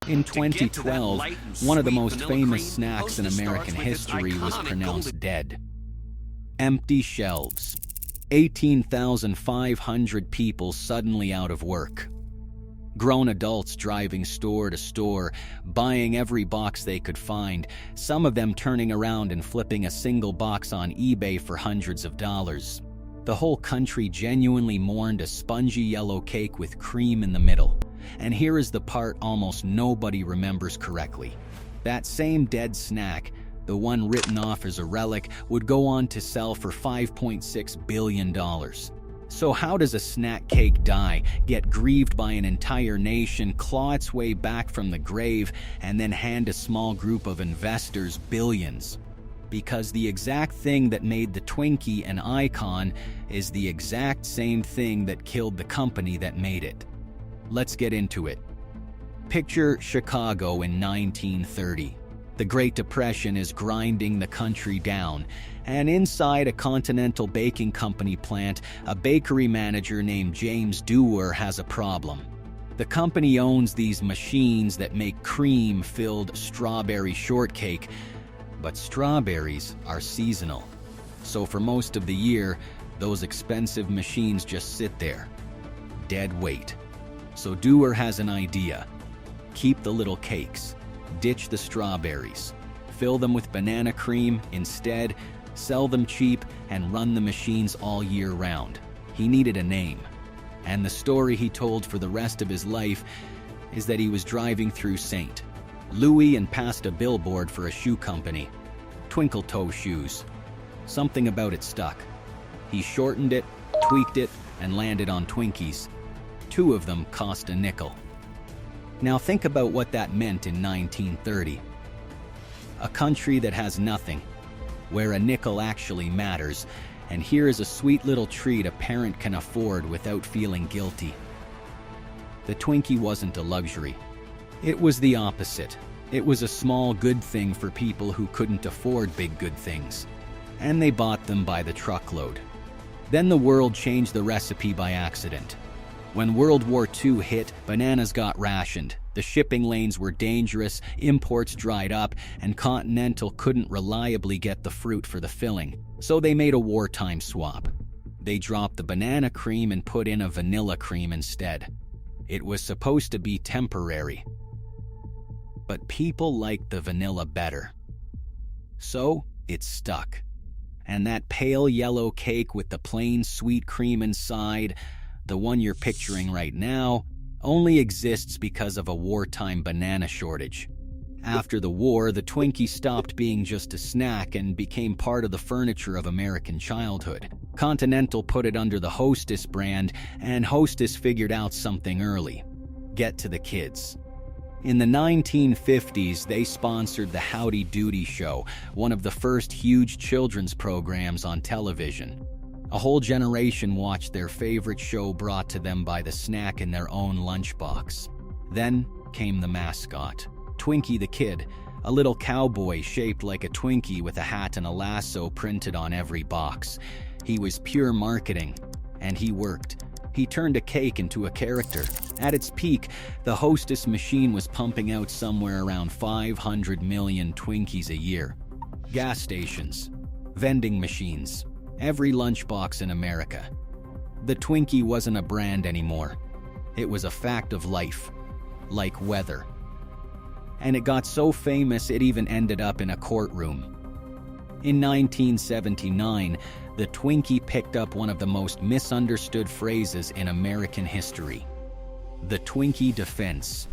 In 2012, one of the most famous snacks in American history was pronounced dead. Empty shelves. 18,500 people suddenly out of work. Grown adults driving store to store, buying every box they could find, some of them turning around and flipping a single box on eBay for hundreds of dollars. The whole country genuinely mourned a spongy yellow cake with cream in the middle. And here is the part almost nobody remembers correctly. That same dead snack, the one written off as a relic, would go on to sell for $5.6 billion. So how does a snack cake die, get grieved by an entire nation, claw its way back from the grave, and then hand a small group of investors billions? Because the exact thing that made the Twinkie an icon is the exact same thing that killed the company that made it. Let's get into it. Picture Chicago in 1930. The Great Depression is grinding the country down, and inside a Continental Baking Company plant, a bakery manager named James Dewar has a problem. The company owns these machines that make cream-filled strawberry shortcake, but strawberries are seasonal. So for most of the year, those expensive machines just sit there, dead weight. So Dewar has an idea. Keep the little cakes, ditch the strawberries, fill them with banana cream instead, sell them cheap, and run the machines all year round. He needed a name. And the story he told for the rest of his life is that he was driving through St. Louis and passed a billboard for a shoe company, Twinkle Toe Shoes. Something about it stuck. He shortened it, tweaked it, and landed on Twinkies. 2 of them cost a nickel. Now think about what that meant in 1930. A country that has nothing, where a nickel actually matters, and here is a sweet little treat a parent can afford without feeling guilty. The Twinkie wasn't a luxury. It was the opposite. It was a small good thing for people who couldn't afford big good things, and they bought them by the truckload. Then the world changed the recipe by accident. When World War II hit, bananas got rationed. The shipping lanes were dangerous, imports dried up, and Continental couldn't reliably get the fruit for the filling. So they made a wartime swap. They dropped the banana cream and put in a vanilla cream instead. It was supposed to be temporary, but people liked the vanilla better. So it stuck. And that pale yellow cake with the plain sweet cream inside, the one you're picturing right now, only exists because of a wartime banana shortage. After the war, the Twinkie stopped being just a snack and became part of the furniture of American childhood. Continental put it under the Hostess brand, and Hostess figured out something early: get to the kids. In the 1950s, they sponsored the Howdy Doody Show, one of the first huge children's programs on television. A whole generation watched their favorite show brought to them by the snack in their own lunchbox. Then came the mascot, Twinkie the Kid, a little cowboy shaped like a Twinkie with a hat and a lasso printed on every box. He was pure marketing, and he worked. He turned a cake into a character. At its peak, the Hostess machine was pumping out somewhere around 500 million Twinkies a year. Gas stations, vending machines, every lunchbox in America. The Twinkie wasn't a brand anymore. It was a fact of life, like weather. And it got so famous it even ended up in a courtroom. In 1979, the Twinkie picked up one of the most misunderstood phrases in American history: the Twinkie defense.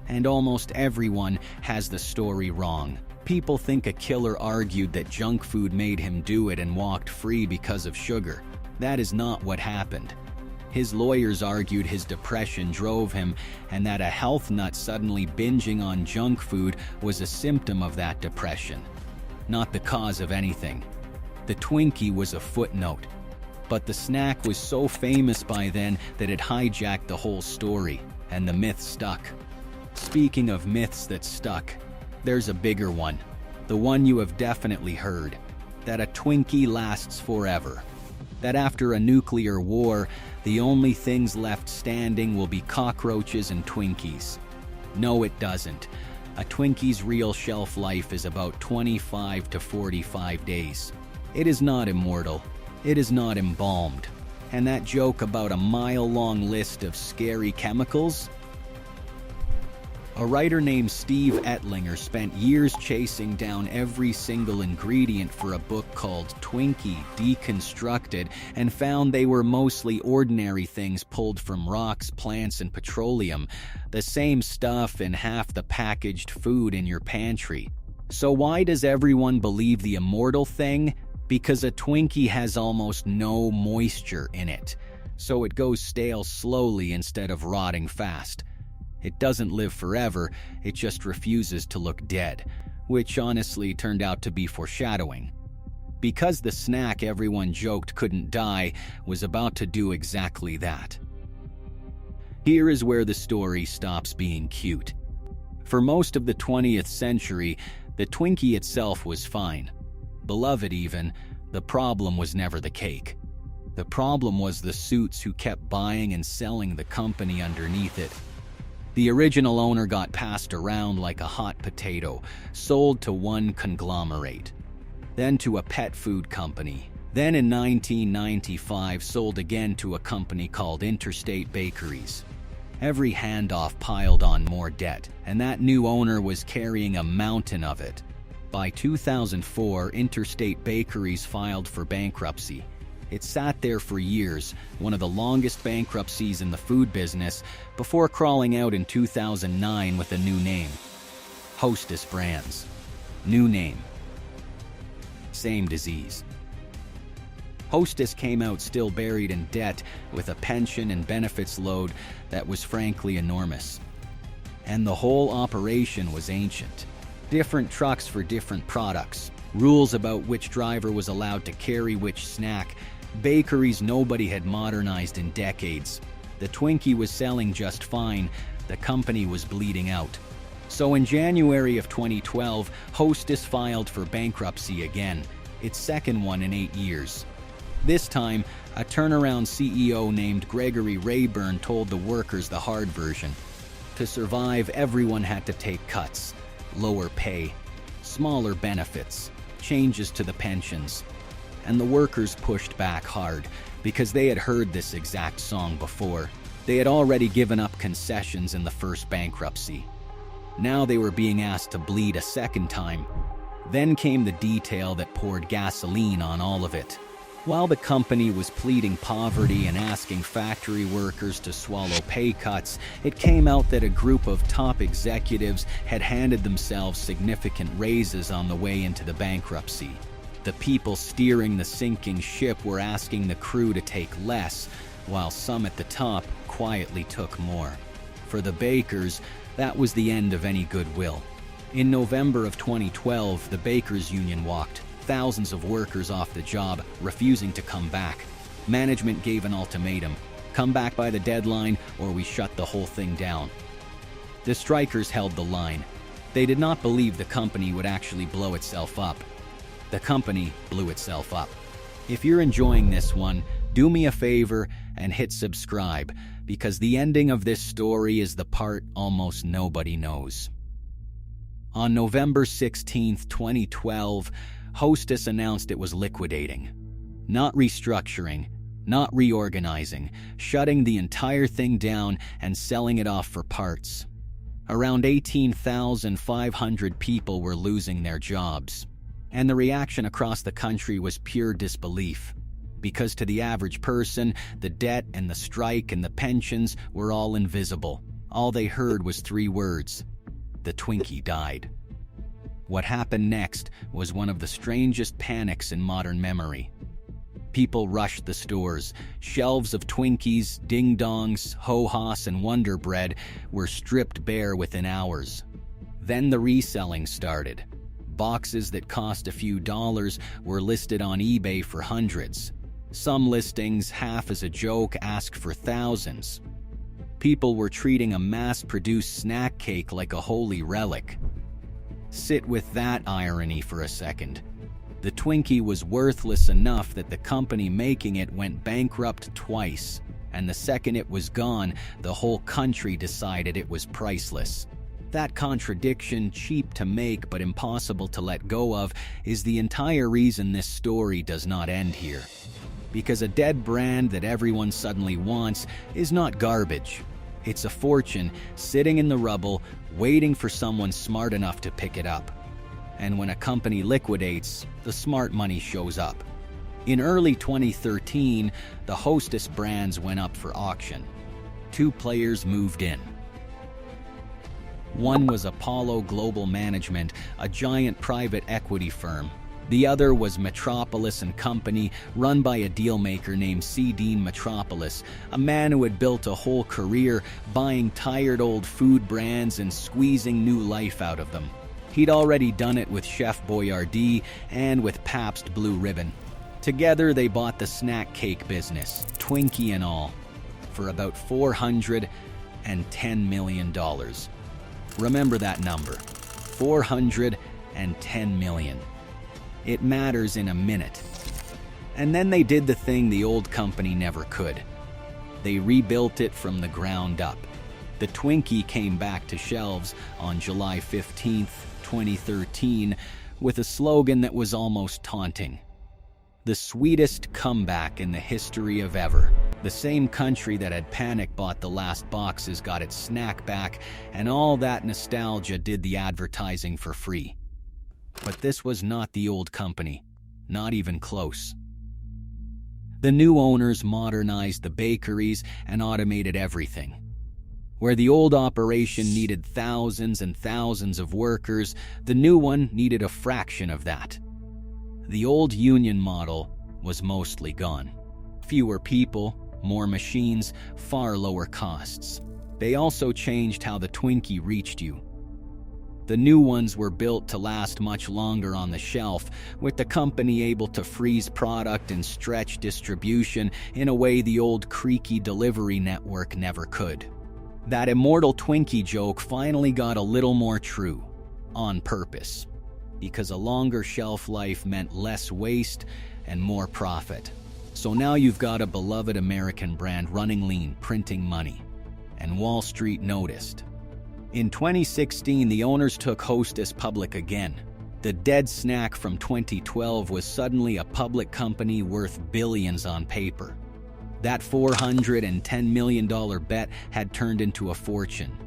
And almost everyone has the story wrong. People think a killer argued that junk food made him do it and walked free because of sugar. That is not what happened. His lawyers argued his depression drove him, and that a health nut suddenly binging on junk food was a symptom of that depression, not the cause of anything. The Twinkie was a footnote, but the snack was so famous by then that it hijacked the whole story, and the myth stuck. Speaking of myths that stuck, there's a bigger one, the one you have definitely heard, that a Twinkie lasts forever. That after a nuclear war, the only things left standing will be cockroaches and Twinkies. No, it doesn't. A Twinkie's real shelf life is about 25 to 45 days. It is not immortal. It is not embalmed. And that joke about a mile-long list of scary chemicals? A writer named Steve Ettlinger spent years chasing down every single ingredient for a book called Twinkie, Deconstructed, and found they were mostly ordinary things pulled from rocks, plants, and petroleum, the same stuff in half the packaged food in your pantry. So why does everyone believe the immortal thing? Because a Twinkie has almost no moisture in it, so it goes stale slowly instead of rotting fast. It doesn't live forever, it just refuses to look dead, which honestly turned out to be foreshadowing. Because the snack everyone joked couldn't die was about to do exactly that. Here is where the story stops being cute. For most of the 20th century, the Twinkie itself was fine. Beloved even, the problem was never the cake. The problem was the suits who kept buying and selling the company underneath it. The original owner got passed around like a hot potato, sold to one conglomerate, then to a pet food company, then in 1995 sold again to a company called Interstate Bakeries. Every handoff piled on more debt, and that new owner was carrying a mountain of it. By 2004, Interstate Bakeries filed for bankruptcy. It sat there for years, one of the longest bankruptcies in the food business, before crawling out in 2009 with a new name. Hostess Brands. New name. Same disease. Hostess came out still buried in debt with a pension and benefits load that was frankly enormous. And the whole operation was ancient. Different trucks for different products, rules about which driver was allowed to carry which snack, bakeries nobody had modernized in decades. The Twinkie was selling just fine, the company was bleeding out. So in January of 2012, Hostess filed for bankruptcy again, its second one in 8 years. This time, a turnaround CEO named Gregory Rayburn told the workers the hard version. To survive, everyone had to take cuts, lower pay, smaller benefits, changes to the pensions. And the workers pushed back hard because they had heard this exact song before. They had already given up concessions in the first bankruptcy. Now they were being asked to bleed a second time. Then came the detail that poured gasoline on all of it. While the company was pleading poverty and asking factory workers to swallow pay cuts, it came out that a group of top executives had handed themselves significant raises on the way into the bankruptcy. The people steering the sinking ship were asking the crew to take less, while some at the top quietly took more. For the bakers, that was the end of any goodwill. In November of 2012, the Bakers Union walked, thousands of workers off the job, refusing to come back. Management gave an ultimatum: come back by the deadline or we shut the whole thing down. The strikers held the line. They did not believe the company would actually blow itself up. The company blew itself up. If you're enjoying this one, do me a favor and hit subscribe, because the ending of this story is the part almost nobody knows. On November 16, 2012, Hostess announced it was liquidating. Not restructuring, not reorganizing, shutting the entire thing down and selling it off for parts. Around 18,500 people were losing their jobs. And the reaction across the country was pure disbelief. Because to the average person, the debt and the strike and the pensions were all invisible. All they heard was 3 words: the Twinkie died. What happened next was one of the strangest panics in modern memory. People rushed the stores. Shelves of Twinkies, ding-dongs, ho-hos, and Wonder Bread were stripped bare within hours. Then the reselling started. Boxes that cost a few dollars were listed on eBay for hundreds. Some listings, half as a joke, asked for thousands. People were treating a mass-produced snack cake like a holy relic. Sit with that irony for a second. The Twinkie was worthless enough that the company making it went bankrupt twice, and the second it was gone, the whole country decided it was priceless. That contradiction, cheap to make but impossible to let go of, is the entire reason this story does not end here. Because a dead brand that everyone suddenly wants is not garbage. It's a fortune sitting in the rubble, waiting for someone smart enough to pick it up. And when a company liquidates, the smart money shows up. In early 2013, the Hostess brands went up for auction. 2 players moved in. One was Apollo Global Management, a giant private equity firm. The other was Metropolis & Company, run by a dealmaker named C. Dean Metropolis, a man who had built a whole career buying tired old food brands and squeezing new life out of them. He'd already done it with Chef Boyardee and with Pabst Blue Ribbon. Together, they bought the snack cake business, Twinkie and all, for about $410 million. Remember that number, $410 million. It matters in a minute. And then they did the thing the old company never could. They rebuilt it from the ground up. The Twinkie came back to shelves on July 15, 2013, with a slogan that was almost taunting. The sweetest comeback in the history of ever. The same country that had panic bought the last boxes got its snack back, and all that nostalgia did the advertising for free. But this was not the old company, not even close. The new owners modernized the bakeries and automated everything. Where the old operation needed thousands and thousands of workers, the new one needed a fraction of that. The old union model was mostly gone. Fewer people, more machines, far lower costs. They also changed how the Twinkie reached you. The new ones were built to last much longer on the shelf, with the company able to freeze product and stretch distribution in a way the old creaky delivery network never could. That immortal Twinkie joke finally got a little more true, on purpose, because a longer shelf life meant less waste and more profit. So now you've got a beloved American brand running lean, printing money, and Wall Street noticed. In 2016, the owners took Hostess public again. The dead snack from 2012 was suddenly a public company worth billions on paper. That $410 million bet had turned into a fortune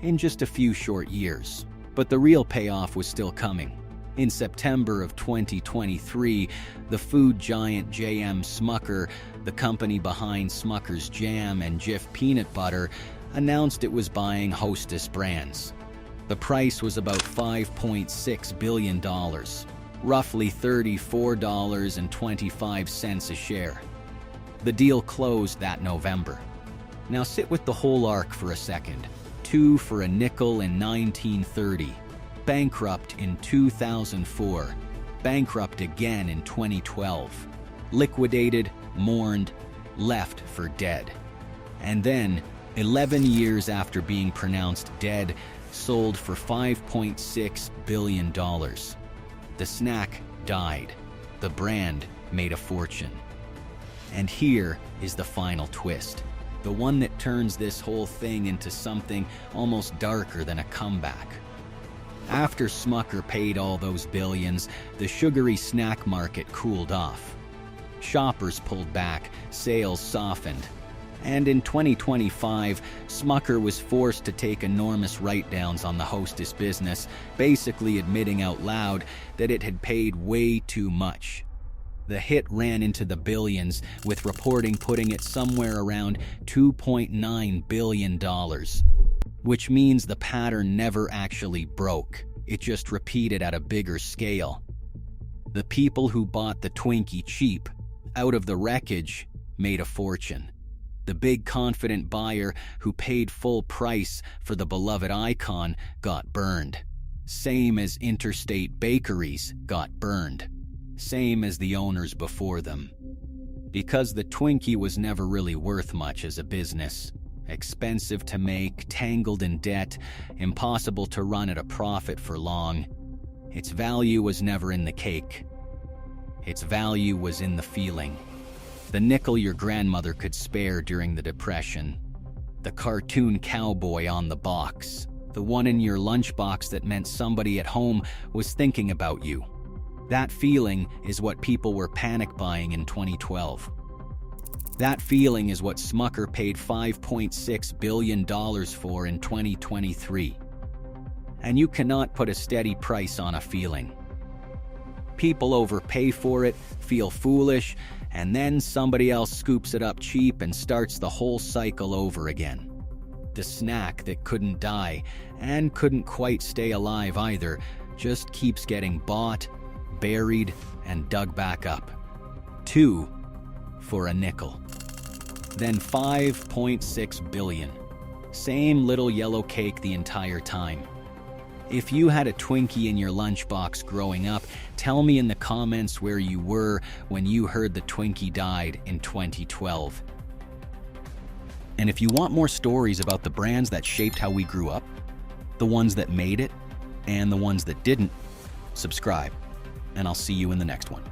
in just a few short years. But the real payoff was still coming. In September of 2023, the food giant J.M. Smucker, the company behind Smucker's Jam and Jif Peanut Butter, announced it was buying Hostess brands. The price was about $5.6 billion, roughly $34.25 a share. The deal closed that November. Now sit with the whole arc for a second. 2 for a nickel in 1930. Bankrupt in 2004. Bankrupt again in 2012. Liquidated, mourned, left for dead. And then, 11 years after being pronounced dead, sold for $5.6 billion. The snack died. The brand made a fortune. And here is the final twist. The one that turns this whole thing into something almost darker than a comeback. After Smucker paid all those billions, the sugary snack market cooled off. Shoppers pulled back, sales softened. And in 2025, Smucker was forced to take enormous write-downs on the Hostess business, basically admitting out loud that it had paid way too much. The hit ran into the billions, with reporting putting it somewhere around $2.9 billion. Which means the pattern never actually broke. It just repeated at a bigger scale. The people who bought the Twinkie cheap, out of the wreckage, made a fortune. The big confident buyer who paid full price for the beloved icon got burned. Same as interstate bakeries got burned. Same as the owners before them. Because the Twinkie was never really worth much as a business. Expensive to make, tangled in debt, impossible to run at a profit for long. Its value was never in the cake. Its value was in the feeling. The nickel your grandmother could spare during the Depression. The cartoon cowboy on the box. The one in your lunchbox that meant somebody at home was thinking about you. That feeling is what people were panic buying in 2012. That feeling is what Smucker paid $5.6 billion for in 2023. And you cannot put a steady price on a feeling. People overpay for it, feel foolish, and then somebody else scoops it up cheap and starts the whole cycle over again. The snack that couldn't die and couldn't quite stay alive either just keeps getting bought, buried, and dug back up. 2 for a nickel. Then $5.6 billion. Same little yellow cake the entire time. If you had a Twinkie in your lunchbox growing up, tell me in the comments where you were when you heard the Twinkie died in 2012. And if you want more stories about the brands that shaped how we grew up, the ones that made it, and the ones that didn't, subscribe, and I'll see you in the next one.